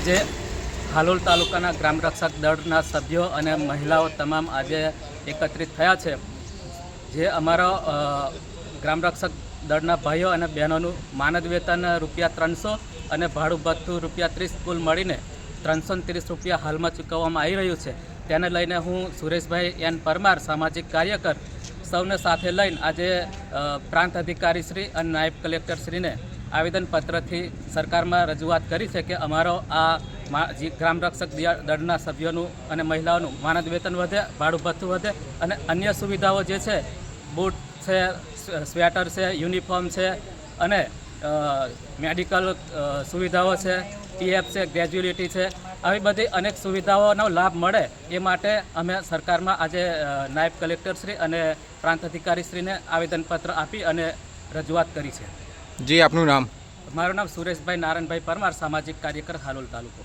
આજે હાલોલ તાલુકાના ગ્રામ રક્ષક દળના સભ્યો અને મહિલાઓ તમામ આજે એકત્રિત થયા છે. જે અમારા ગ્રામ રક્ષક દળના ભાઈઓ અને બહેનોનું માનદ વેતન ₹300 અને ભાડું ભથ્થું ₹30 કુલ મળીને ₹330 હાલમાં ચૂકવવામાં આવી રહ્યું છે. તેને લઈને હું સુરેશભાઈ એન પરમાર, સામાજિક કાર્યકર, સૌને સાથે લઈને આજે પ્રાંત અધિકારી શ્રી અને નાયબ કલેક્ટર શ્રીને આવેદનપત્રથી સરકારમાં રજૂઆત કરી છે કે અમારો આ ગ્રામ રક્ષક દળના સભ્યોનું અને મહિલાઓનું માનદ વેતન વધે, ભાડું ભથ્થું વધે અને અન્ય સુવિધાઓ જે છે, બૂટ છે, સ્વેટર છે, યુનિફોર્મ છે અને મેડિકલ સુવિધાઓ છે, પીએફ છે, ગ્રેજ્યુએલિટી છે, આવી બધી અનેક સુવિધાઓનો લાભ મળે એ માટે અમે સરકારમાં આજે નાયબ કલેક્ટરશ્રી અને પ્રાંત અધિકારીશ્રીને આવેદનપત્ર આપી અને રજૂઆત કરી છે. જી, આપનું નામ? મારું નામ સુરેશભાઈ નારાયણભાઈ પરમાર, સામાજિક કાર્યકર, હાલોલ તાલુકો.